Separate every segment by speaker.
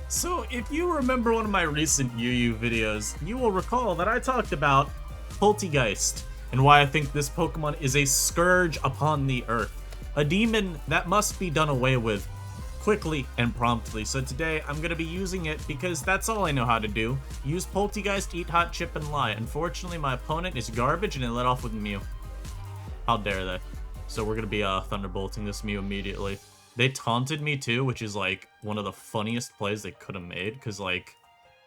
Speaker 1: So, if you remember one of my recent UU videos, you will recall that I talked about Polteageist and why I think this Pokemon is a scourge upon the earth. A demon that must be done away with quickly and promptly. So today, I'm going to be using it because that's all I know how to do. Use Polteageist, eat hot, chip, and lie. Unfortunately, my opponent is garbage and it let off with Mew. How dare they? So we're going to be Thunderbolting this Mew immediately. They taunted me too, which is like one of the funniest plays they could have made, because like,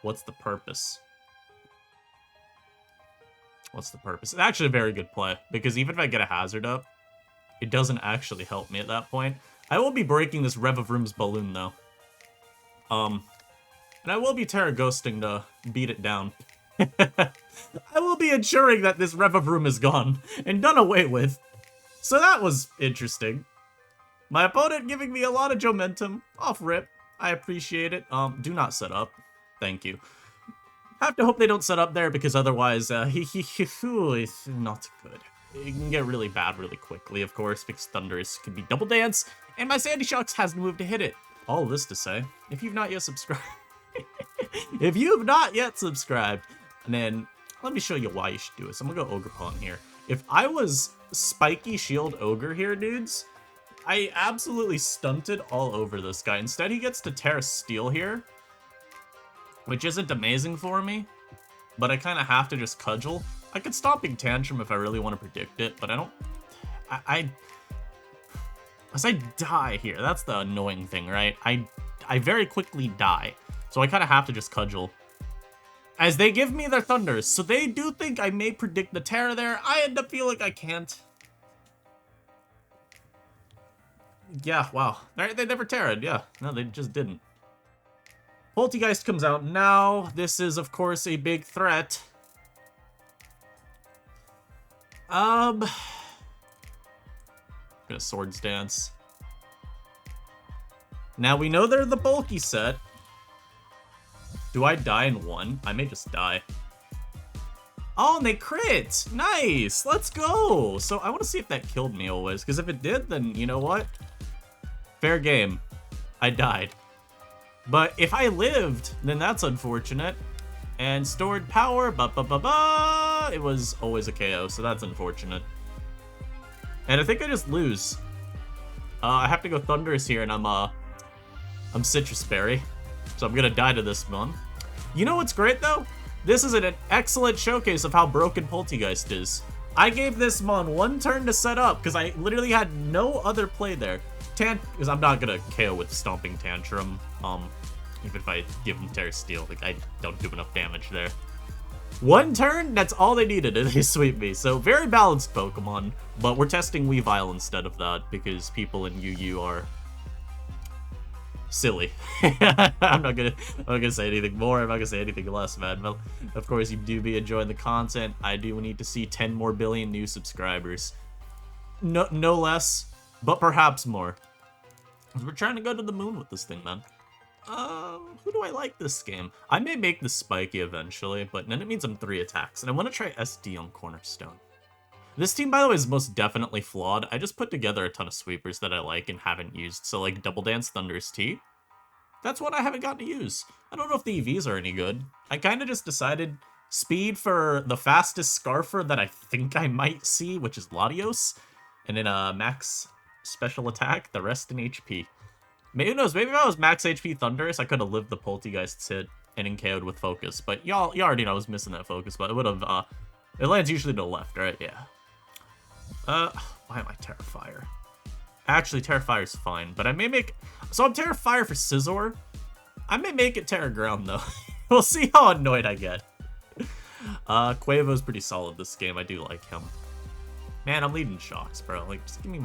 Speaker 1: what's the purpose? What's the purpose? It's actually a very good play, because even if I get a hazard up, it doesn't actually help me at that point. I will be breaking this Revavroom's balloon though. And I will be Terra Ghosting to beat it down. I will be ensuring that this Revavroom is gone and done away with. So that was interesting. My opponent giving me a lot of Jomentum. Off rip. I appreciate it. Do not set up. Thank you. Have to hope they don't set up there, because otherwise, it's not good. It can get really bad really quickly, of course, because Thundurus can be Double Dance, and my Sandy Shocks hasn't moved to hit it. All this to say, if you've not yet subscribed, then let me show you why you should do this. I'm gonna go Ogerpon here. If I was Spiky Shield Ogre here, dudes, I absolutely stunted all over this guy. Instead, he gets to Terra Steel here, which isn't amazing for me, but I kind of have to just cudgel. I could Stomping Tantrum if I really want to predict it, but I don't... As I die here, that's the annoying thing, right? I very quickly die, so I kind of have to just cudgel. As they give me their Thunders, so they do think I may predict the Terra there. I end up feeling I can't. Yeah, wow. They never Terra'd, yeah. No, they just didn't. Polteageist comes out now. This is, of course, a big threat. Gonna Swords Dance. Now, we know they're the bulky set. Do I die in one? I may just die. Oh, and they crit! Nice! Let's go! So, I want to see if that killed me always, because if it did, then, you know what? Fair game. I died. But if I lived, then that's unfortunate. And stored power, it was always a KO, so that's unfortunate. And I think I just lose. I have to go Thundurus here, and I'm Citrus Berry. So I'm gonna die to this one. You know what's great, though? This is an excellent showcase of how broken Polteageist is. I gave this Mon one turn to set up, because I literally had no other play there. Because I'm not gonna KO with Stomping Tantrum, even if I give him Terra Steel, like, I don't do enough damage there. One turn, that's all they needed, and they sweep me. So, very balanced Pokemon, but we're testing Weavile instead of that, because people in UU are silly. I'm not gonna say anything more, I'm not gonna say anything less, man. But, of course, you do be enjoying the content. I do need to see 10 more billion new subscribers. No less, but perhaps more. We're trying to go to the moon with this thing, man. Who do I like this game? I may make this spiky eventually, but then it means I'm 3 attacks, and I want to try SD on Cornerstone. This team, by the way, is most definitely flawed. I just put together a ton of sweepers that I like and haven't used, so like Double Dance, Thundurus T. That's what I haven't gotten to use. I don't know if the EVs are any good. I kind of just decided speed for the fastest Scarfer that I think I might see, which is Latios, and then max special attack, the rest in HP. Maybe, who knows, maybe if I was max HP Thundurus, I could have lived the Polteageist's hit and KO'd with Focus. But you already know I was missing that Focus, but it would have, it lands usually to the left, right? Yeah. Why am I Terrifier? Actually, Terrifier's fine, but I may make... So I'm Terrifier for Scizor. I may make it Terra Ground, though. We'll see how annoyed I get. Quavo's pretty solid this game. I do like him. Man, I'm leading Shocks, bro. Like, just give me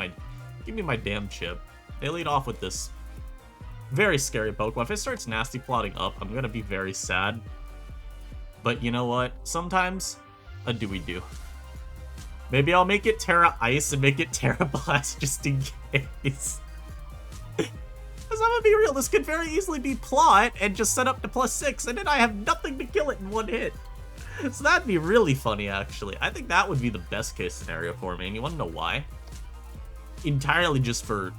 Speaker 1: my damn chip. They lead off with this very scary Pokemon. If it starts nasty plotting up, I'm gonna be very sad. But you know what? Sometimes, a do-we-do. Maybe I'll make it Terra Ice and make it Terra Blast just in case. Because I'm gonna be real, this could very easily be plot and just set up to +6, and then I have nothing to kill it in one hit. So that'd be really funny, actually. I think that would be the best case scenario for me, and you wanna know why? Entirely just for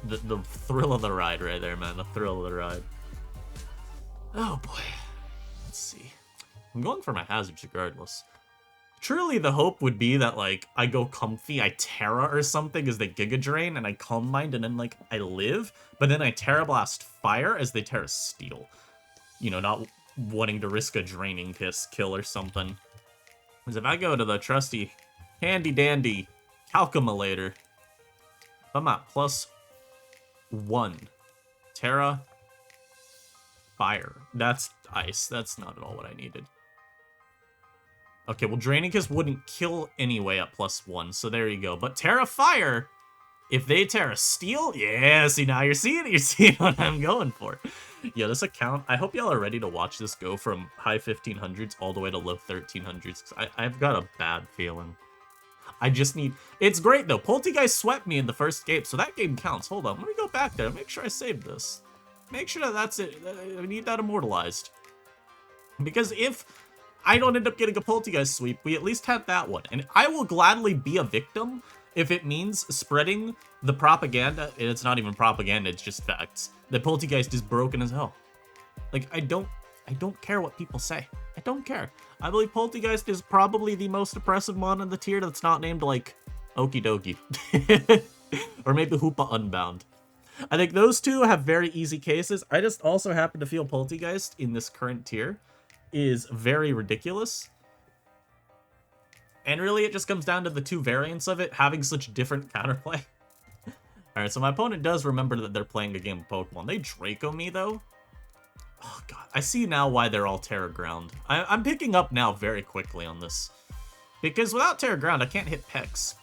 Speaker 1: the thrill of the ride right there, man. The thrill of the ride. Oh boy. Let's see. I'm going for my hazards regardless. Truly, the hope would be that, like, I go comfy, I Terra or something as they Giga Drain, and I Calm Mind, and then, like, I live, but then I Terra Blast Fire as they Terra Steel. You know, not wanting to risk a Draining kill or something. Because if I go to the trusty, handy-dandy Calculator, I'm at +1. Terra, Fire. That's Ice. That's not at all what I needed. Okay, well, Draining Kiss wouldn't kill anyway at +1, so there you go. But Terra Fire, if they Terra Steel, yeah, see, now you're seeing what I'm going for. Yeah, this account, I hope y'all are ready to watch this go from high 1500s all the way to low 1300s. I've got a bad feeling. I just need... It's great, though. Polteageist swept me in the first game, so that game counts. Hold on, let me go back there. Make sure I saved this. Make sure that that's it. I need that immortalized. Because if I don't end up getting a Polteageist sweep, we at least had that one. And I will gladly be a victim if it means spreading the propaganda, and it's not even propaganda, it's just facts, that Polteageist is broken as hell. Like, I don't care what people say. I don't care. I believe Polteageist is probably the most oppressive mon in the tier that's not named, like, Okie Dokie. Or maybe Hoopa Unbound. I think those two have very easy cases. I just also happen to feel Polteageist in this current tier is very ridiculous. And really, it just comes down to the two variants of it having such different counterplay. Alright, so my opponent does remember that they're playing a game of Pokemon. They Draco me, though. Oh, God. I see now why they're all Terra Ground. I'm picking up now very quickly on this. Because without Terra Ground, I can't hit Pex.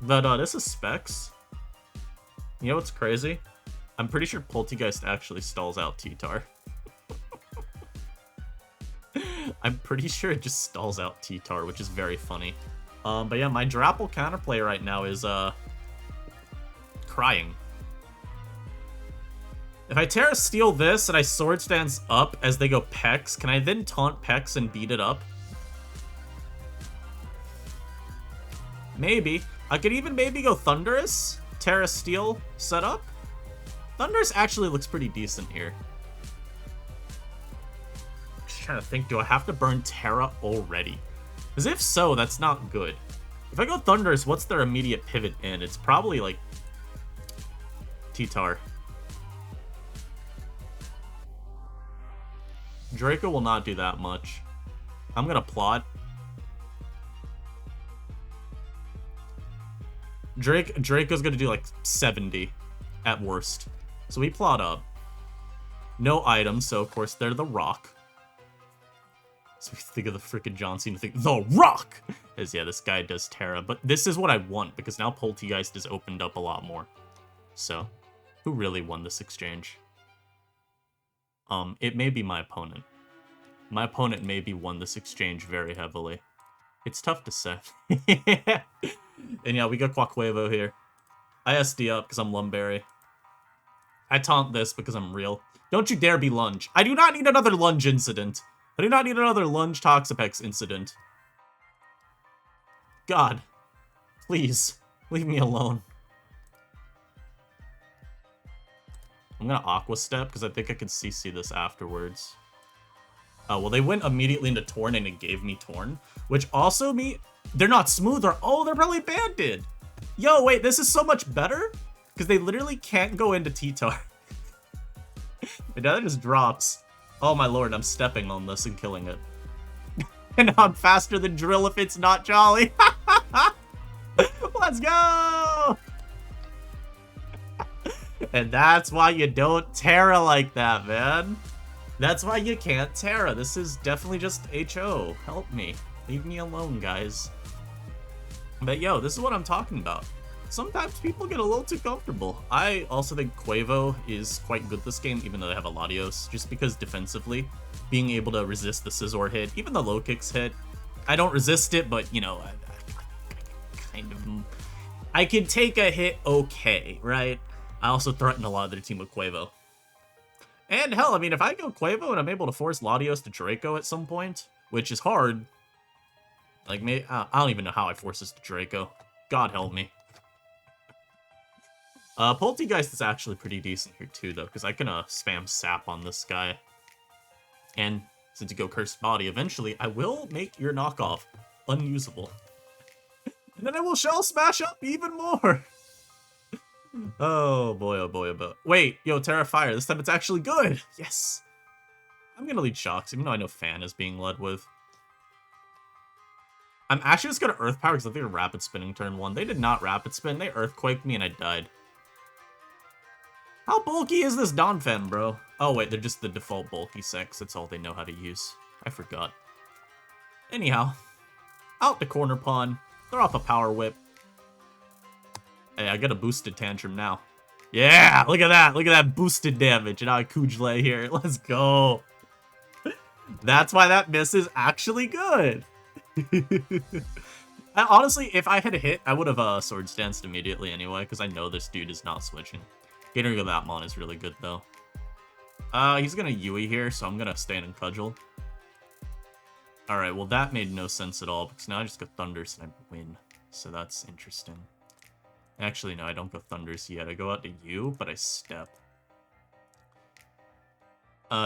Speaker 1: But this is Specs. You know what's crazy? I'm pretty sure Polteageist actually stalls out T-Tar. I'm pretty sure it just stalls out T-Tar, which is very funny. But yeah, my Drapple counterplay right now is, crying. If I Terra Steel this and I Sword Stance up as they go Pex, can I then taunt Pex and beat it up? Maybe. I could even maybe go Thunderous, Terra Steel setup. Thunderous actually looks pretty decent here. Just trying to think, do I have to burn Terra already? Because if so, that's not good. If I go Thunderous, what's their immediate pivot in? It's probably like T-Tar. Draco will not do that much. I'm gonna plot. Draco's gonna do like 70 at worst. So we plot up. No items, so of course they're the Rock. So we think of the freaking John Cena thing. The Rock! Because yeah, this guy does Terra. But this is what I want, because now Polteageist is opened up a lot more. So, who really won this exchange? It may be my opponent. My opponent maybe won this exchange very heavily. It's tough to say. And yeah, we got Quaquavo here. I SD up because I'm Lumberry. I taunt this because I'm real. Don't you dare be Lunge. I do not need another Lunge incident. I do not need another Lunge Toxapex incident. God. Please. Leave me alone. I'm gonna Aqua Step because I think I can CC this afterwards. Oh, well, they went immediately into Torn and it gave me Torn. Which also they're not smooth or... Oh, they're probably banded. Yo, wait, this is so much better? Because they literally can't go into T-Tar. And now it just drops. Oh my lord, I'm stepping on this and killing it. And I'm faster than Drill if it's not Jolly. Let's go! And that's why you don't Terra like that, man. That's why you can't Terra. This is definitely just HO. Help me. Leave me alone, guys. But yo, this is what I'm talking about. Sometimes people get a little too comfortable. I also think Quavo is quite good this game, even though they have a Latios, just because defensively, being able to resist the Scizor hit, even the low kicks hit, I don't resist it, but, you know, I can take a hit okay, right? I also threaten a lot of their team with Quavo. And hell, I mean, if I go Quavo and I'm able to force Latios to Draco at some point, which is hard, like, I don't even know how I force this to Draco. God help me. Polteageist is actually pretty decent here too, though, because I can spam Sap on this guy. And since you go Cursed Body, eventually I will make your knockoff unusable. And then I will Shell Smash up even more. Oh boy, oh boy, oh boy. Wait, yo, Terra Fire. This time it's actually good. Yes. I'm gonna lead Shocks, even though I know Fan is being led with. I'm actually just gonna Earth Power because I think a Rapid Spinning turn 1. They did not Rapid Spin. They Earthquaked me and I died. How bulky is this Donphan, bro? Oh, wait, they're just the default bulky sex. That's all they know how to use. I forgot. Anyhow, out the corner pawn. Throw off a Power Whip. Hey, I got a boosted Tantrum now. Yeah, look at that. Look at that boosted damage. And I Kujle here. Let's go. That's why that miss is actually good. Honestly, if I had hit, I would have Sword Stanced immediately anyway, because I know this dude is not switching. Getting rid of that mon is really good, though. He's gonna Yui here, so I'm gonna stand and Cudgel. Alright, well that made no sense at all, because now I just go Thunders and I win. So that's interesting. Actually, no, I don't go Thunders yet. I go out to you, but I step.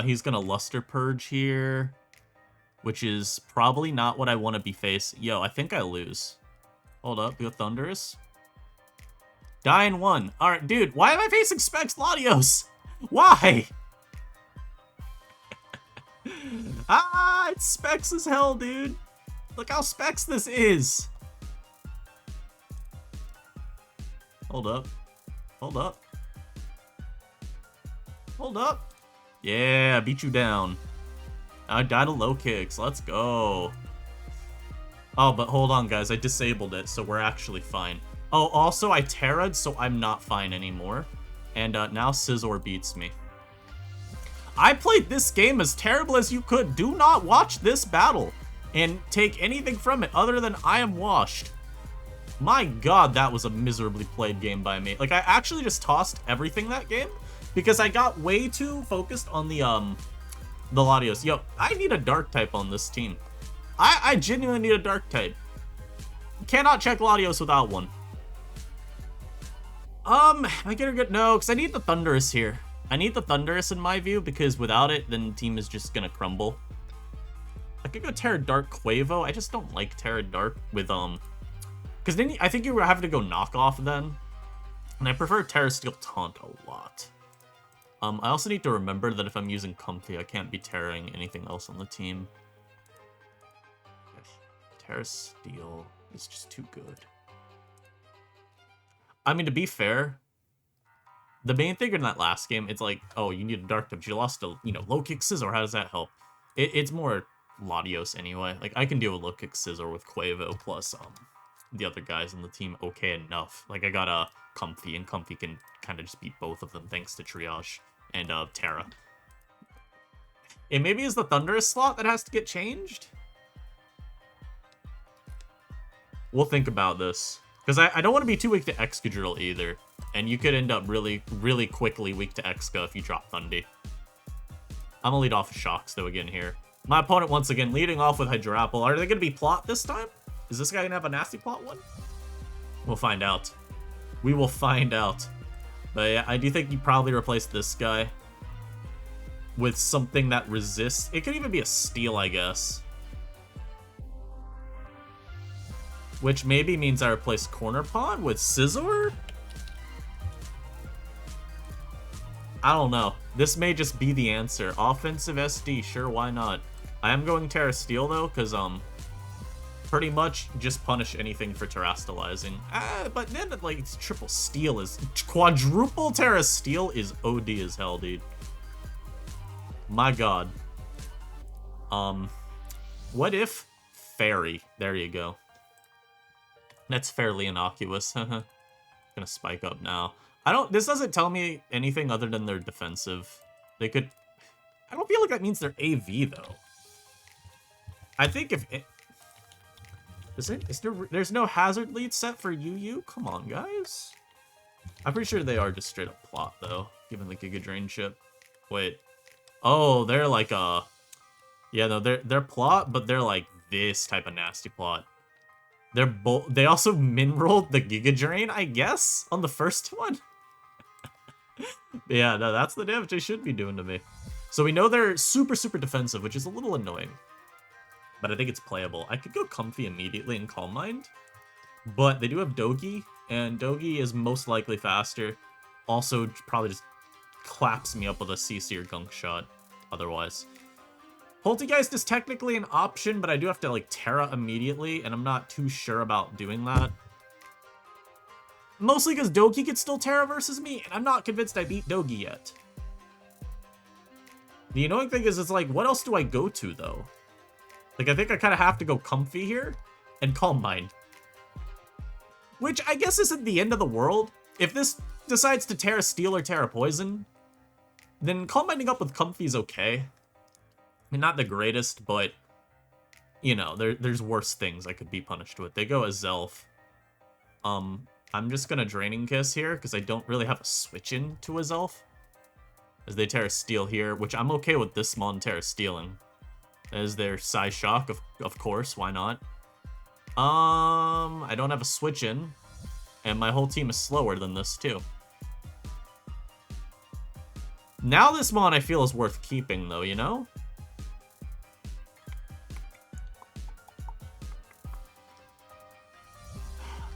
Speaker 1: He's gonna Luster Purge here, which is probably not what I want to be facing. Yo, I think I lose. Hold up, go Thunders. Die in 1. Alright, dude, why am I facing Specs Latios? Why? It's Specs as hell, dude. Look how Specs this is. Hold up. Hold up. Hold up. Yeah, beat you down. I died to low kicks. Let's go. Oh, but hold on, guys. I disabled it, so we're actually fine. Oh, also, I Terra'd, so I'm not fine anymore. And now Scizor beats me. I played this game as terrible as you could. Do not watch this battle and take anything from it other than I am washed. My god, that was a miserably played game by me. Like, I actually just tossed everything that game because I got way too focused on the Latios. Yo, I need a Dark type on this team. I genuinely need a Dark type. Cannot check Latios without one. Am I gonna get no? Because I need the Thundurus here. I need the Thundurus in my view because without it, then the team is just gonna crumble. I could go Terra Dark Quavo. I just don't like Terra Dark with because then I think you were having to go Knockoff then, and I prefer Terra Steel Taunt a lot. I also need to remember that if I'm using Comfy, I can't be Terraing anything else on the team. Terra Steel is just too good. I mean, to be fair, the main thing in that last game, it's like, oh, you need a Dark type. You lost a, low kick Scizor. How does that help? It's more Latios anyway. Like, I can deal with low kick Scizor with Quavo plus the other guys on the team okay enough. Like, I got a Comfy, and Comfy can kind of just beat both of them thanks to Triage and Terra. It maybe is the Thundurus slot that has to get changed? We'll think about this. Because I don't want to be too weak to Excadrill either. And you could end up really, really quickly weak to Exca if you drop Thundy. I'm going to lead off with Shocks, though, again here. My opponent, once again, leading off with Hydrapple. Are they going to be Plot this time? Is this guy going to have a nasty Plot one? We'll find out. We will find out. But yeah, I do think you probably replace this guy with something that resists. It could even be a Steel, I guess. Which maybe means I replace Corner Pawn with Scizor? I don't know. This may just be the answer. Offensive SD, sure, why not? I am going Terra Steel, though, because, pretty much just punish anything for Terastallizing. But then, like, it's triple Steel is... Quadruple Terra Steel is OD as hell, dude. My god. What if Fairy? There you go. That's fairly innocuous. Gonna spike up now. This doesn't tell me anything other than they're defensive. They could... I don't feel like that means they're AV, though. I think if it... There's no hazard lead set for UU? Come on, guys. I'm pretty sure they are just straight up Plot, though, given the Giga Drain chip. Wait. Oh, they're like a... Yeah, no, they're Plot, but they're like this type of nasty Plot. They also min-rolled the Giga Drain, I guess, on the first one. Yeah, no, that's the damage they should be doing to me. So we know they're super, super defensive, which is a little annoying. But I think it's playable. I could go Comfy immediately and Calm Mind. But they do have Dogi, and Dogi is most likely faster. Also, probably just claps me up with a CC or Gunk Shot otherwise. Polteageist is technically an option, but I do have to, like, Terra immediately, and I'm not too sure about doing that. Mostly because Dogi could still Terra versus me, and I'm not convinced I beat Dogi yet. The annoying thing is, it's like, what else do I go to, though? Like, I think I kind of have to go Comfy here and Calm Mind. Which I guess isn't the end of the world. If this decides to Terra Steel or Terra Poison, then Calm Minding up with Comfy is okay. I mean, not the greatest, but, you know, there's worse things I could be punished with. They go as Zelf. I'm just gonna Draining Kiss here, because I don't really have a switch in to a Zelf. As they Terra Steel here, which I'm okay with this Mon Terra Stealing. As their Psy Shock, of course, why not? I don't have a switch in, and my whole team is slower than this, too. Now this Mon I feel is worth keeping, though, you know?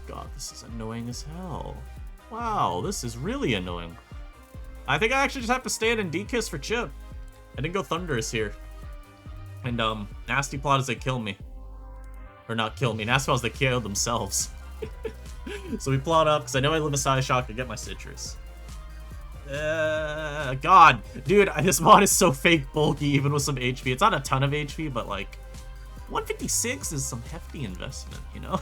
Speaker 1: God, this is annoying as hell. Wow, this is really annoying. I think I actually just have to stay in and D-Kiss for Chip. I didn't go Thunderous here. And, Nasty Plot as they kill me. Or not kill me, Nasty Plot as they kill themselves. So we plot up, because I know I live a Psy Shock to get my Citrus. God. Dude, this mod is so fake bulky, even with some HP. It's not a ton of HP, but, like, 156 is some hefty investment, you know?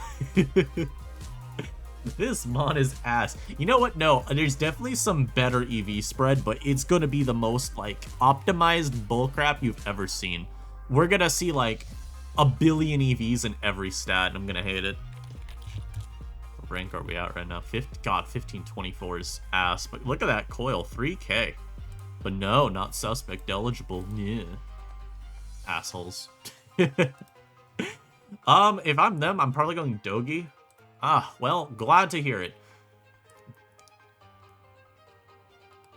Speaker 1: This mod is ass. You know what? No, there's definitely some better EV spread, but it's gonna be the most, like, optimized bullcrap you've ever seen. We're gonna see, like, a billion EVs in every stat, and I'm gonna hate it. What rank are we at right now? God, 1524 is ass, but look at that coil, 3K. But no, not suspect eligible. Yeah. Assholes. If I'm them, I'm probably going Dogi. Ah, well, glad to hear it.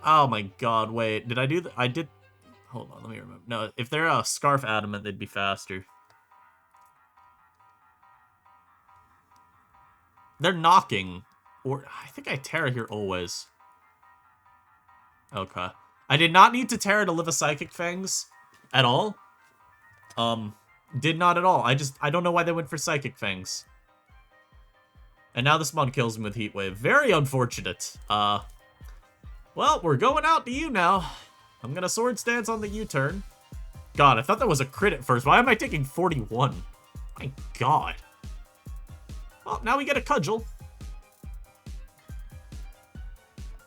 Speaker 1: Oh my god, wait, did I do that? I did. Hold on, let me remember. No, if they're a Scarf Adamant, they'd be faster. They're knocking. Or, I think I Terra here always. Okay. I did not need to Terra to live a Psychic Fangs at all. Did not at all. I don't know why they went for Psychic Fangs. And now this Mon kills him with Heat Wave. Very unfortunate. Well, we're going out to you now. I'm gonna Sword Stance on the U-turn. God, I thought that was a crit at first. Why am I taking 41? My god. Well, now we get a Cudgel.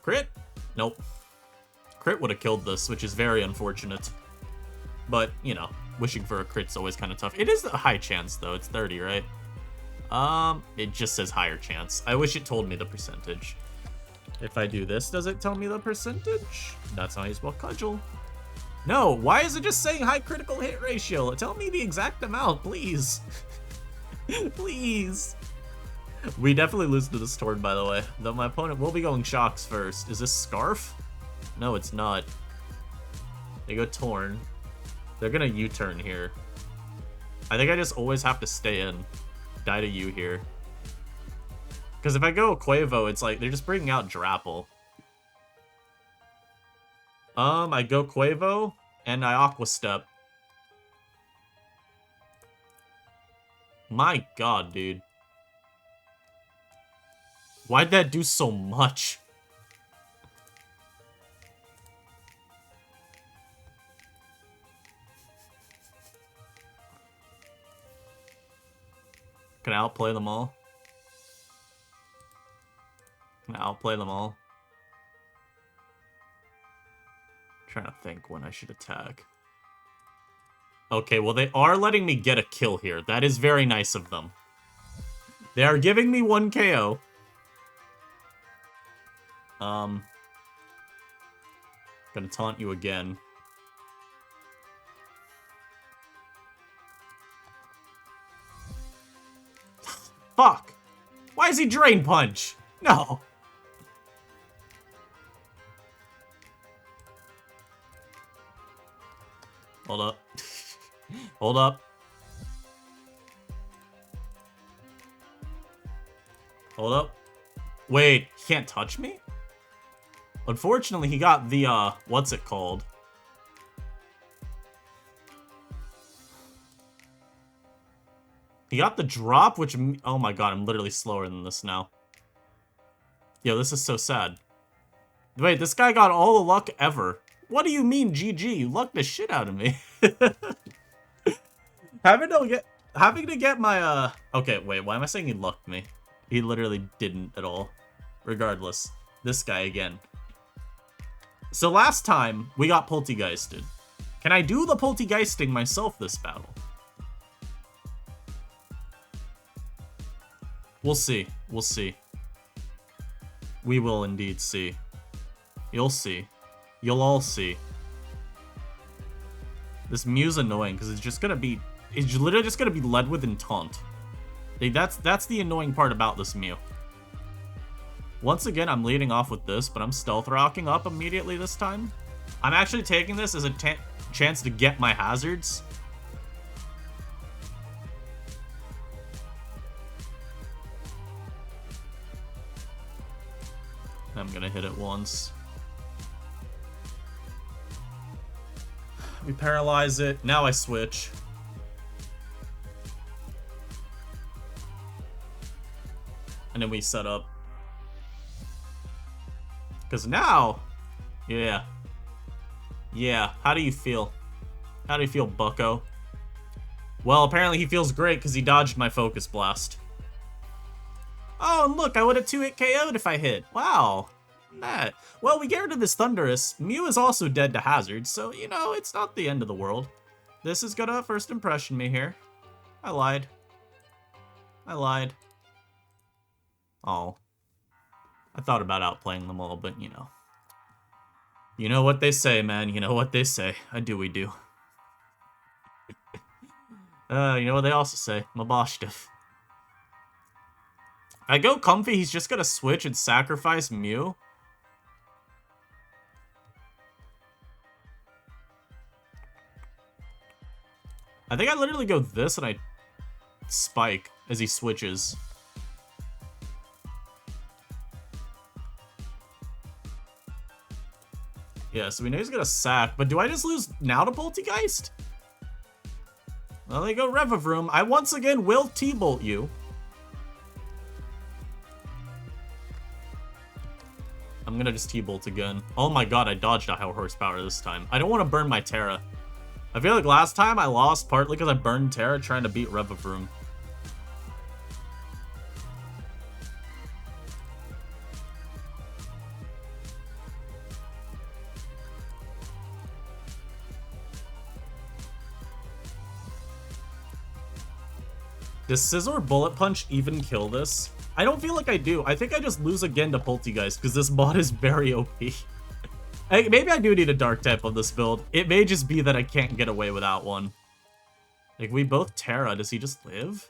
Speaker 1: Crit? Nope. Crit would have killed this, which is very unfortunate. But, you know, wishing for a crit's always kind of tough. It is a high chance, though. It's 30, right? It just says higher chance. I wish it told me the percentage. If I do this, does it tell me the percentage? That's how you spell Cudgel. No, why is it just saying high critical hit ratio? Tell me the exact amount, please. Please. We definitely lose to this turn, by the way. Though my opponent will be going Shocks first. Is this Scarf? No, it's not. They go Torn. They're gonna U-turn here. I think I just always have to stay in. Die to you here. Because if I go Quavo, it's like they're just bringing out Drapple. I go Quavo and I Aqua Step. My god, dude. Why'd that do so much? Can I outplay them all? Can I outplay them all? I'm trying to think when I should attack. Okay, well they are letting me get a kill here. That is very nice of them. They are giving me 1 KO. Gonna taunt you again. Fuck! Why is he Drain Punch? No! Hold up. Hold up. Hold up. Wait, he can't touch me? Unfortunately, he got the, what's it called? He got the drop, which, oh my god, I'm literally slower than this now. Yo, this is so sad. Wait, this guy got all the luck ever. What do you mean, GG? You lucked the shit out of me. Having to get my, okay, wait, why am I saying he lucked me? He literally didn't at all. Regardless, this guy again. So last time, we got Polteageisted. Can I do the Polteageisting myself this battle? We'll see. We'll see. We will indeed see. You'll see. You'll all see. This Mew's annoying because it's just gonna be... It's literally just gonna be led with and taunt. Like, that's the annoying part about this Mew. Once again, I'm leading off with this, but I'm stealth rocking up immediately this time. I'm actually taking this as a chance to get my hazards. I'm gonna hit it once. We paralyze it. Now I switch. And then we set up. Because now... Yeah. Yeah. How do you feel? How do you feel, bucko? Well, apparently he feels great because he dodged my focus blast. Oh, and look, I would have 2-hit KO'd if I hit. Wow. That. Well, we get rid of this Thunderous. Mew is also dead to Hazard, so, you know, it's not the end of the world. This is gonna first impression me here. I lied. I lied. Oh. I thought about outplaying them all, but, you know. You know what they say, man. You know what they say. I do, we do. You know what they also say. Mabashtif. I go Comfy, he's just gonna switch and sacrifice Mew. I think I literally go this and I spike as he switches. Yeah, so we know he's gonna sack, but do I just lose now to Polteageist? Well, they go Revavroom. I once again will T-Bolt you. I'm gonna just T-Bolt again. Oh my god, I dodged a high horsepower this time. I don't want to burn my Terra. I feel like last time I lost partly because I burned Terra trying to beat Revavroom. Does Scizor Bullet Punch even kill this? I don't feel like I do. I think I just lose again to Polteageist because this bot is very OP. Maybe I do need a Dark type on this build. It may just be that I can't get away without one. Like, we both Terra. Does he just live?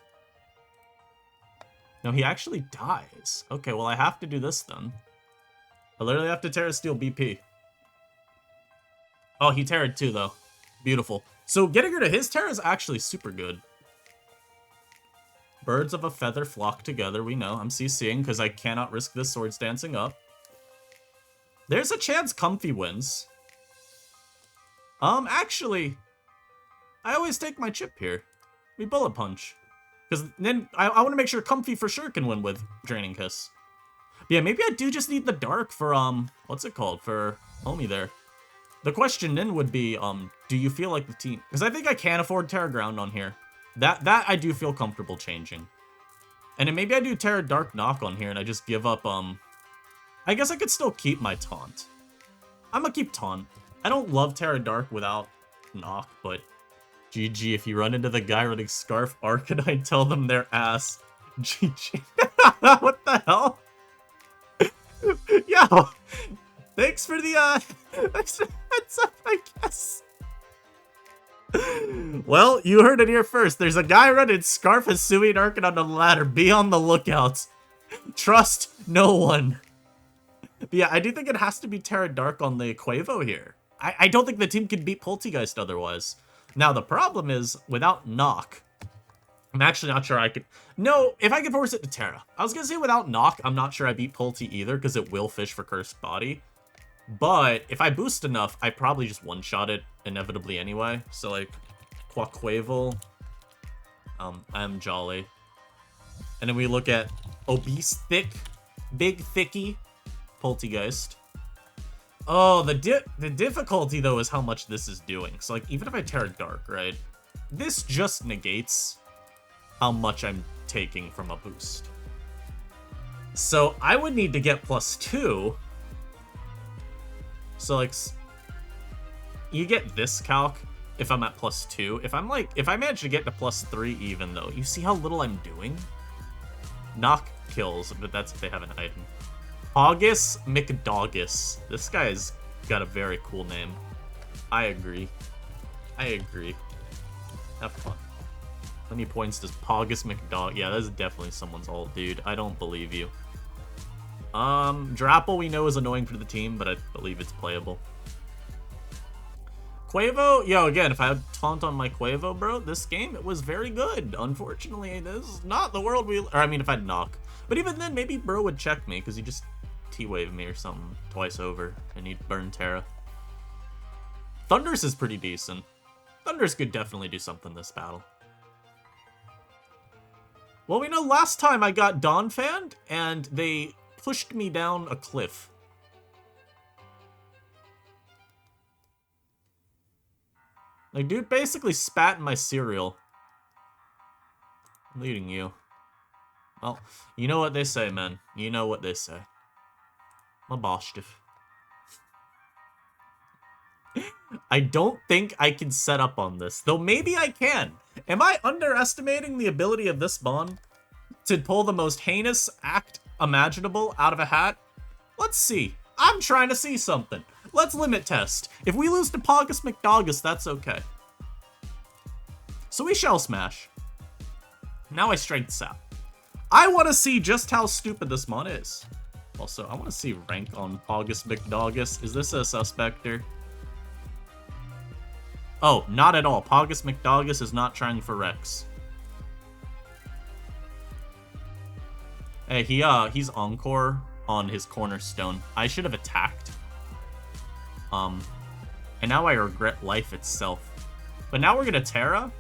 Speaker 1: No, he actually dies. Okay, well, I have to do this then. I literally have to Terra Steel BP. Oh, he Terra'd too, though. Beautiful. So getting rid of his Terra is actually super good. Birds of a feather flock together, we know. I'm CCing because I cannot risk this Swords Dancing up. There's a chance Comfy wins. Actually, I always take my chip here. We Bullet Punch. Because then I want to make sure Comfy for sure can win with Draining Kiss. But yeah, maybe I do just need the Dark for, what's it called? For Homie there. The question then would be, do you feel like the team... Because I think I can afford Terra Ground on here. That I do feel comfortable changing. And then maybe I do Terra Dark Knock on here and I just give up, I guess I could still keep my Taunt. I'm gonna keep Taunt. I don't love Terra Dark without Knock, but GG, if you run into the guy running Scarf Arcanine, tell them their ass. GG. What the hell? Yo! Thanks for the, heads up, I guess. Well, you heard it here first. There's a guy running Scarf Hisui and Arcanine on the ladder. Be on the lookout. Trust no one. But yeah, I do think it has to be Terra Dark on the Quavo here. I don't think the team can beat Polteageist otherwise. Now, the problem is, without Knock, I'm actually not sure I could... No, if I could force it to Terra. I was going to say without Knock, I'm not sure I beat Polte either, because it will fish for Cursed Body. But if I boost enough, I probably just one-shot it inevitably anyway. So, like, Quaquavel, I'm Jolly. And then we look at Obese Thick, Big Thicky, Polteageist. Oh, the difficulty, though, is how much this is doing. So, like, even if I Terra Dark, right? This just negates how much I'm taking from a boost. So, I would need to get +2. So, like, you get this calc if I'm at +2. If I manage to get to +3 even, though, you see how little I'm doing? Knock kills, but that's if they have an item. August McDoggus. This guy's got a very cool name. I agree. Have fun. How many points does Pogus McDog? Yeah, that's definitely someone's ult, dude. I don't believe you. Drapple we know is annoying for the team, but I believe it's playable. Quavo, yo, again, if I had taunt on my Quavo, bro, this game, it was very good. Unfortunately, this is not the world or I mean, if I'd Knock. But even then, maybe bro would check me, because he just T-wave me or something twice over, and he'd burn Terra. Thunders is pretty decent. Thunders could definitely do something this battle. Well, we know last time I got Dawn fanned, and they pushed me down a cliff. Like, dude basically spat in my cereal. I'm leading you. Well, you know what they say, man. You know what they say. Mabostif. I don't think I can set up on this, though maybe I can. Am I underestimating the ability of this Bond to pull the most heinous act imaginable out of a hat? Let's see. I'm trying to see something. Let's limit test. If we lose to Pogus McDoggus, that's okay. So we shell smash. Now I strength sap. I want to see just how stupid this mon is. Also, I want to see rank on Pogus McDoggus. Is this a suspector? Oh, not at all. Pogus McDoggus is not trying for Rex. Hey, he's Encore on his cornerstone. I should have attacked. And now I regret life itself. But now we're gonna Terra.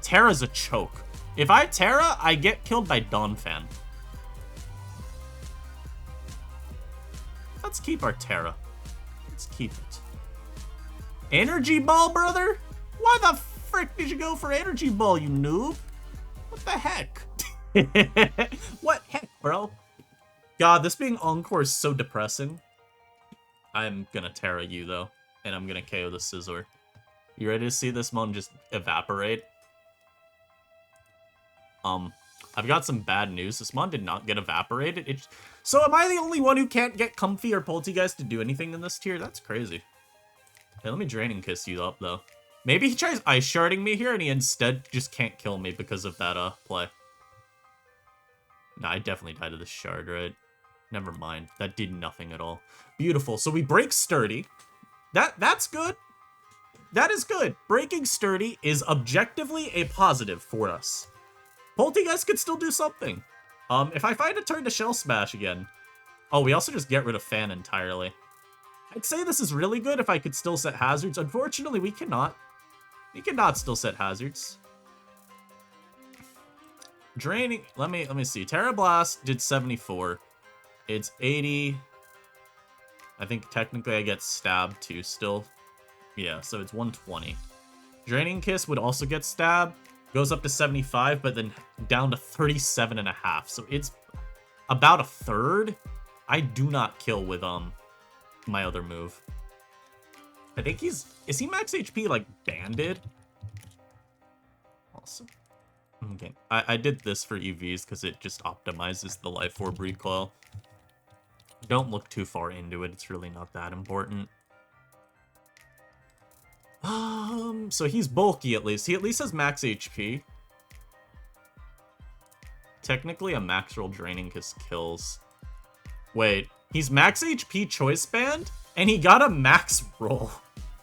Speaker 1: Terra's a choke. If I Terra, I get killed by Donphan. Let's keep our Terra. Let's keep it. Energy Ball, brother? Why the frick did you go for Energy Ball, you noob? What the heck? What heck, bro? God, this being Encore is so depressing. I'm gonna Terra you, though. And I'm gonna KO the Scizor. You ready to see this mon just evaporate? I've got some bad news. This mon did not get evaporated. So am I the only one who can't get Comfy or Polteageist to do anything in this tier? That's crazy. Hey, let me Draining Kiss you up, though. Maybe he tries Ice Sharding me here, and he instead just can't kill me because of that, play. Nah, I definitely died to this shard, right? Never mind. That did nothing at all. Beautiful. So we break Sturdy. That's good. That is good. Breaking Sturdy is objectively a positive for us. Polteageist could still do something. If I find a turn to Shell Smash again. Oh, we also just get rid of Fan entirely. I'd say this is really good if I could still set hazards. Unfortunately, we cannot. We cannot still set hazards. Draining. Let me see. Terra Blast did 74. It's 80. I think technically I get stabbed too still. Yeah, so it's 120. Draining Kiss would also get stabbed. Goes up to 75, but then down to 37.5. So it's about a third. I do not kill with my other move. I think is he max HP like Banded? Awesome. Okay. I did this for EVs because it just optimizes the Life Orb recoil. Don't look too far into it. It's really not that important. So he's bulky at least. He at least has max HP. Technically, a max roll Draining Kiss kills. Wait, he's max HP Choice Band, And he got a max roll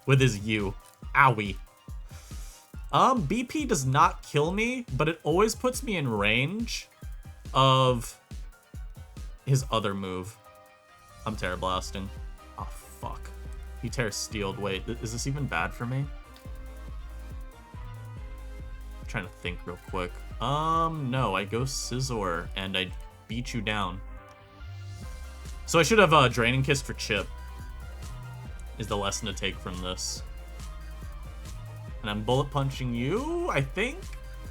Speaker 1: with his U. Owie. BP does not kill me, but it always puts me in range of his other move. I'm Terra Blasting. Oh, fuck. He Terra Steeled. Wait, is this even bad for me? I'm trying to think real quick. No, I go Scizor, and I beat you down. So I should have Draining Kiss for Chip, is the lesson to take from this. And I'm bullet punching you, I think?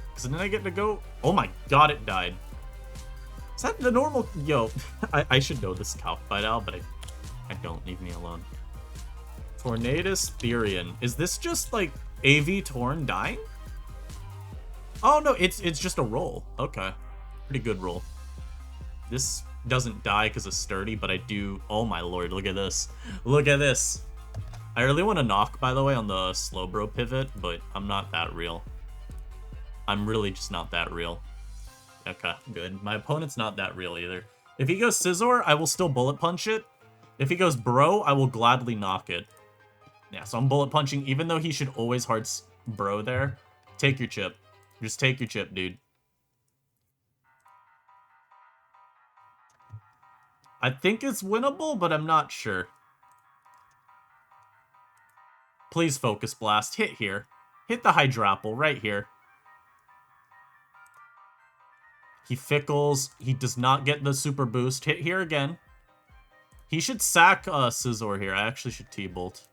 Speaker 1: Because then I get to go... Oh my god, it died. Is that the normal... Yo, I should know this calc by now, but I don't. Leave me alone. Tornadus Therian. Is this just, like, AV Torn dying? Oh, no, it's just a roll. Okay. Pretty good roll. This doesn't die because it's sturdy, but I do... Oh my lord, look at this. Look at this. I really want to knock, by the way, on the Slowbro pivot, but I'm not that real. I'm really just not that real. Okay, good. My opponent's not that real either. If he goes Scizor, I will still bullet punch it. If he goes Bro, I will gladly knock it. Yeah, so I'm bullet punching, even though he should always hard Bro there. Take your chip. Just take your chip, dude. I think it's winnable, but I'm not sure. Please Focus Blast. Hit here. Hit the Hydrapple right here. He Fickles. He does not get the super boost. Hit here again. He should sack Scizor here. I actually should T-Bolt.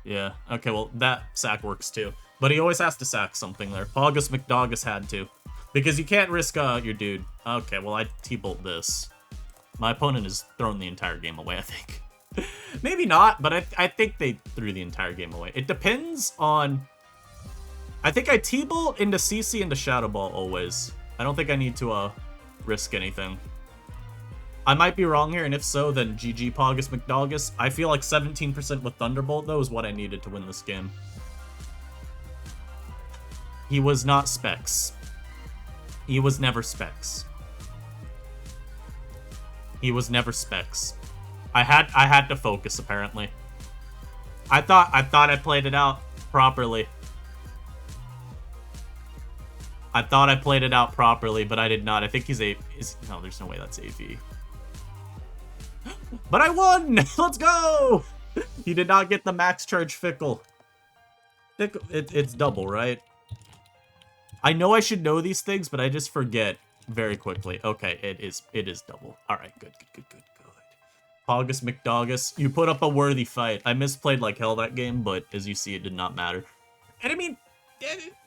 Speaker 1: Yeah. Okay, well, that sack works too. But he always has to sack something there. Pogus McDogus had to. Because you can't risk your dude. Okay, well, I T-Bolt this. My opponent has thrown the entire game away, I think. Maybe not, but I think they threw the entire game away. It depends on... I think I T-Bolt into CC into Shadow Ball always. I don't think I need to risk anything. I might be wrong here, and if so, then GG Pogus McDogus. I feel like 17% with Thunderbolt, though, is what I needed to win this game. He was not Specs. He was never Specs. He was never Specs. I had to focus, apparently. I thought I played it out properly. I thought I played it out properly, but I did not. I think he's no, there's no way that's AV. But I won! Let's go! He did not get the max charge Fickle. It's double, right? I know I should know these things, but I just forget very quickly. Okay, it is double. Alright, good. Pogus McDogus, you put up a worthy fight. I misplayed like hell that game, but as you see, it did not matter. And I mean,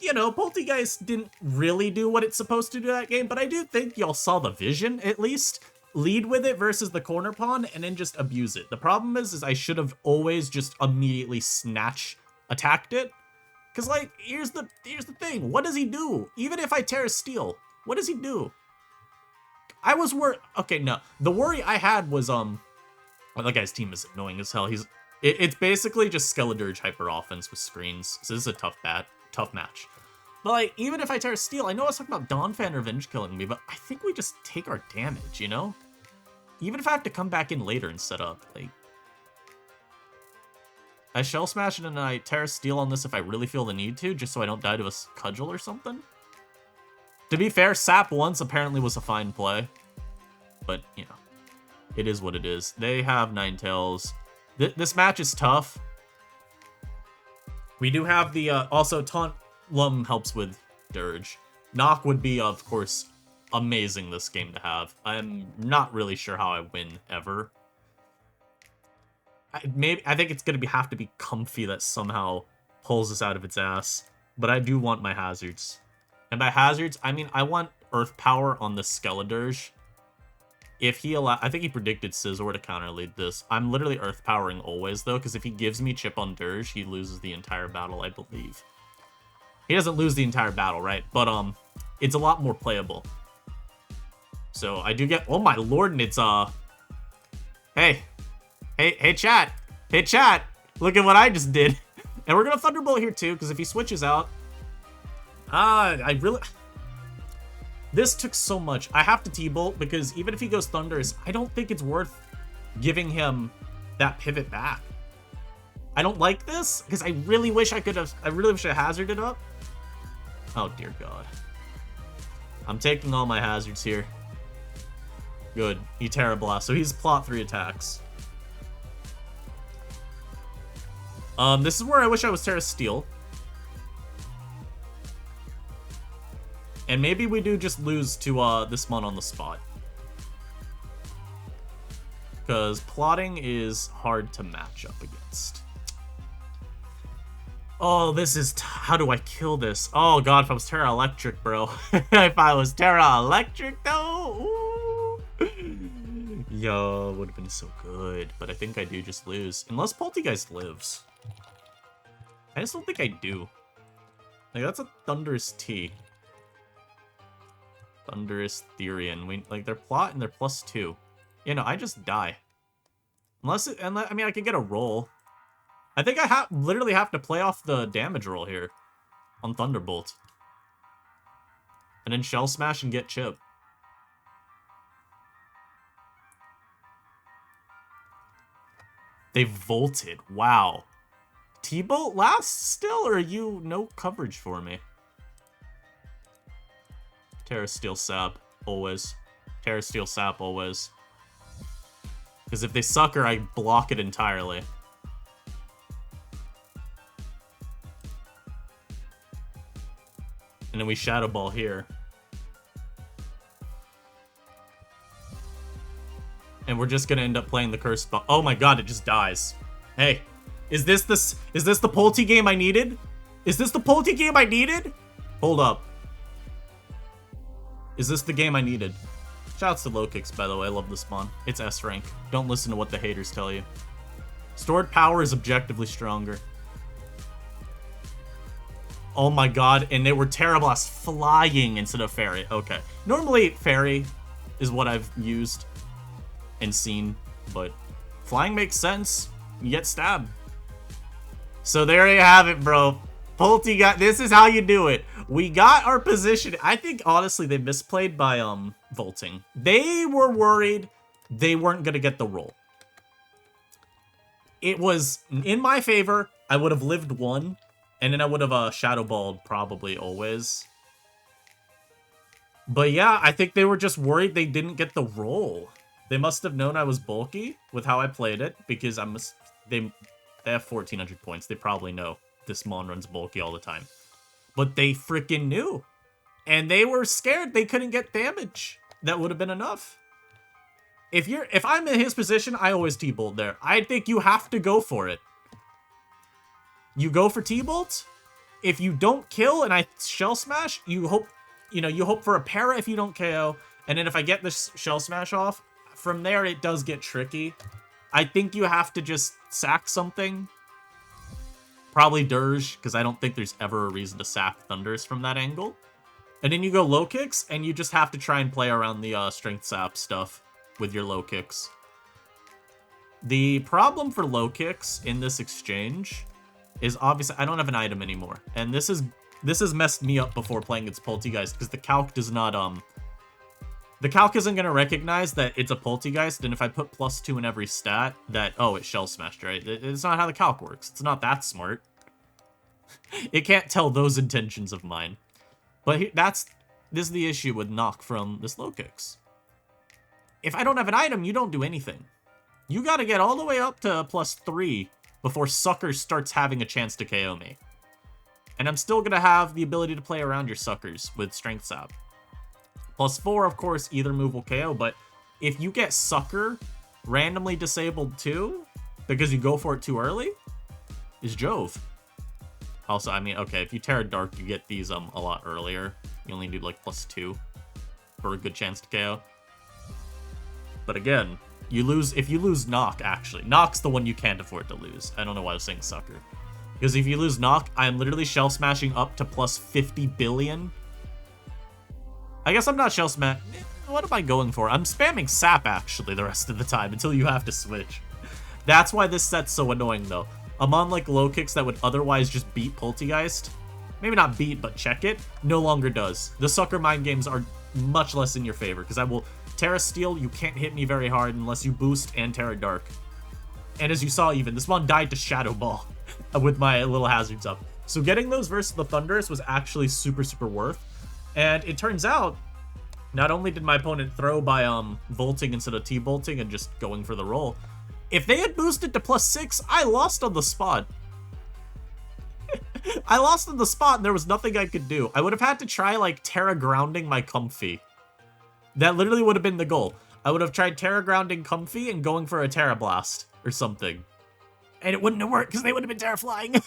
Speaker 1: you know, Polteageist didn't really do what it's supposed to do that game, but I do think y'all saw the vision, at least. Lead with it versus the corner pawn, and then just abuse it. The problem is I should have always just immediately attacked it. Because, like, here's the thing. What does he do? Even if I Terra Steel, what does he do? I was worried. Okay, no. The worry I had was, well, that guy's team is annoying as hell. It's basically just Skeledirge hyper offense with screens. So this is a tough match. But like, even if I Terra Steel, I know I was talking about Donphan revenge killing me, but I think we just take our damage, you know? Even if I have to come back in later and set up, like... I Shell Smash it and I Terra Steel on this if I really feel the need to, just so I don't die to a Cudgel or something. To be fair, Sap once apparently was a fine play. But, you know. It is what it is. They have Ninetales. This match is tough. We do have the, also, Taunt Lum helps with Dirge. Knock would be, of course, amazing this game to have. I'm not really sure how I win, ever. I think it's going to have to be Comfy that somehow pulls us out of its ass. But I do want my hazards. And by hazards, I mean I want Earth Power on the Skeledirge. If he I think he predicted Scizor to counter lead this. I'm literally Earth Powering always, though, because if he gives me Chip on Dirge, he loses the entire battle, I believe. He doesn't lose the entire battle, right? But, it's a lot more playable. So, I do get... Oh, my lord, and it's, Hey, chat! Hey, chat! Look at what I just did! And we're gonna Thunderbolt here, too, because if he switches out... I really... This took so much. I have to T-Bolt, because even if he goes Thundurus, I don't think it's worth giving him that pivot back. I don't like this, because I really wish I could have... I really wish I hazarded up. Oh, dear God. I'm taking all my hazards here. Good. He Terra Blast, so he's plot 3 attacks. This is where I wish I was Terra Steel. And maybe we do just lose to this mon on the spot. Because plotting is hard to match up against. Oh, this is... How do I kill this? Oh, God, if I was Terra Electric, bro. If I was Terra Electric, though. Ooh. Yo, would have been so good. But I think I do just lose. Unless Polteageist lives. I just don't think I do. Like, that's a Thunderous T. Thunderous Therian. Like, they're plot and they're +2. You know, I just die. Unless I mean, I can get a roll. I think I literally have to play off the damage roll here on Thunderbolt. And then Shell Smash and get Chip. They volted. Wow. T-Bolt lasts still, or are you no coverage for me? Terra Steel Sap, always. Terra Steel Sap, always. Because if they sucker, I block it entirely. And then we Shadow Ball here. And we're just gonna end up playing the Curse Ball. Oh my God, it just dies. Hey, is this the Polte game I needed? Is this the Polte game I needed? Hold up. Is this the game I needed? Shouts to Low Kicks, by the way. I love the spawn. It's S rank. Don't listen to what the haters tell you. Stored power is objectively stronger. Oh my God, and they were Terra Blast flying instead of Fairy. Okay. Normally, Fairy is what I've used and seen, but flying makes sense. You get stabbed. So there you have it, bro. Polte got... This is how you do it. We got our position. I think, honestly, they misplayed by vaulting. They were worried they weren't going to get the roll. It was in my favor. I would have lived 1. And then I would have Shadow Balled probably always. But yeah, I think they were just worried they didn't get the roll. They must have known I was bulky with how I played it. Because they have 1,400 points. They probably know this mon runs bulky all the time. But they freaking knew. And they were scared they couldn't get damage. That would have been enough. If I'm in his position, I always T-Bolt there. I think you have to go for it. You go for T-Bolt. If you don't kill and I Shell Smash, you hope for a para if you don't KO. And then if I get this Shell Smash off, from there it does get tricky. I think you have to just sack something. Probably Dirge, because I don't think there's ever a reason to sack Thunders from that angle. And then you go Low Kicks, and you just have to try and play around the Strength Sap stuff with your Low Kicks. The problem for Low Kicks in this exchange is obviously I don't have an item anymore. And this has messed me up before playing against Polteageist, because the calc does not, the calc isn't going to recognize that it's a Polteageist, and if I put +2 in every stat, that, oh, it's Shell Smashed, right? It's not how the calc works. It's not that smart. It can't tell those intentions of mine. But this is the issue with knock from this Low Kicks. If I don't have an item, you don't do anything. You got to get all the way up to +3 before Sucker starts having a chance to KO me. And I'm still going to have the ability to play around your Suckers with Strength Sap. +4, of course, either move will KO, but if you get Sucker randomly disabled too, because you go for it too early, is Jove. Also, I mean, okay, if you Terra Dark, you get these a lot earlier. You only need like +2 for a good chance to KO. But again, if you lose Knock, actually. Knock's the one you can't afford to lose. I don't know why I was saying Sucker. Because if you lose Knock, I'm literally Shell Smashing up to +50 billion. I guess I'm not Shell Smash. What am I going for? I'm spamming Sap, actually, the rest of the time, until you have to switch. That's why this set's so annoying, though. I'm on, like, Low Kicks that would otherwise just beat Polteageist. Maybe not beat, but check it. No longer does. The Sucker Mind Games are much less in your favor, because I will Terra Steel, you can't hit me very hard unless you boost and Terra Dark. And as you saw even, this one died to Shadow Ball with my little hazards up. So getting those versus the Thundurus was actually super, super worth. And it turns out, not only did my opponent throw by volting instead of T-bolting and just going for the roll, if they had boosted to +6, I lost on the spot. I lost on the spot and there was nothing I could do. I would have had to try like Terra Grounding my Comfey. That literally would have been the goal. I would have tried Terra Grounding Comfey and going for a Terra Blast or something. And it wouldn't have worked because they would have been Terra Flying.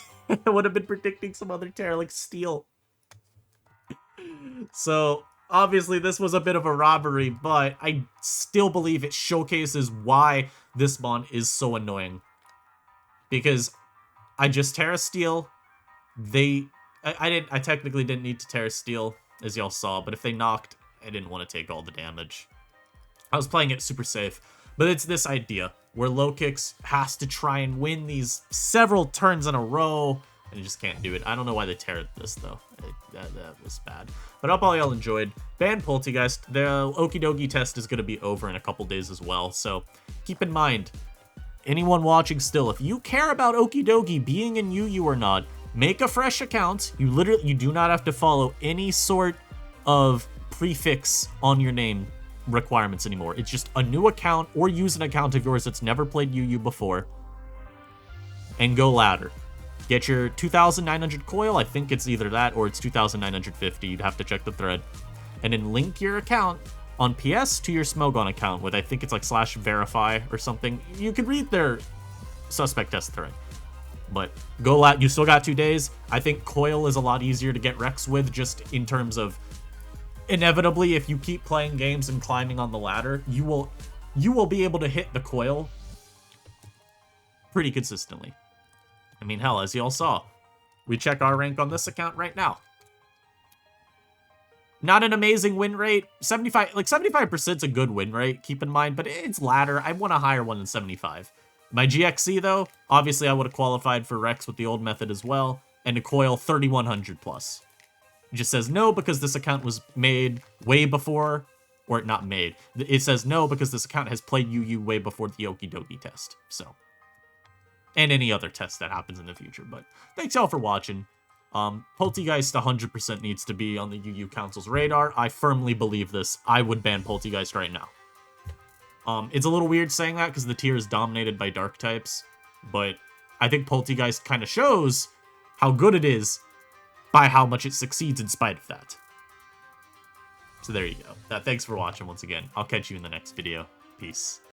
Speaker 1: I would have been predicting some other Terra like Steel. So obviously this was a bit of a robbery, but I still believe it showcases why this mon is so annoying. Because I just Terra Steel. I technically didn't need to Terra Steel, as y'all saw, but if they knocked, I didn't want to take all the damage. I was playing it super safe, but it's this idea where low kicks has to try and win these several turns in a row, and you just can't do it. I don't know why they tear this, though. That was bad. But I hope all y'all enjoyed. Ban Polteageist. The Okie Dokie test is going to be over in a couple days as well, so keep in mind, anyone watching still, if you care about Okie Dokie being in UU or not, make a fresh account. You do not have to follow any sort of prefix on your name requirements anymore. It's just a new account or use an account of yours that's never played UU before and go ladder. Get your 2,900 coil. I think it's either that or it's 2,950. You'd have to check the thread. And then link your account on PS to your Smogon account with, I think it's like /verify or something. You could read their suspect test thread. But go out. You still got 2 days. I think coil is a lot easier to get Rex with, just in terms of inevitably, if you keep playing games and climbing on the ladder, you will be able to hit the coil pretty consistently. I mean, hell, as y'all saw, we check our rank on this account right now. Not an amazing win rate. 75% is a good win rate, keep in mind, but it's ladder. I want a higher one than 75. My GXC, though, obviously I would have qualified for Rex with the old method as well, and a coil 3,100 plus. It just says no because this account was made way before, or not made. It says no because this account has played UU way before the Okie Dokie test, so. And any other test that happens in the future, but thanks y'all for watching. Polteageist 100% needs to be on the UU Council's radar. I firmly believe this. I would ban Polteageist right now. It's a little weird saying that because the tier is dominated by dark types, but I think Polteageist kind of shows how good it is by how much it succeeds in spite of that. So there you go. Thanks for watching once again. I'll catch you in the next video. Peace.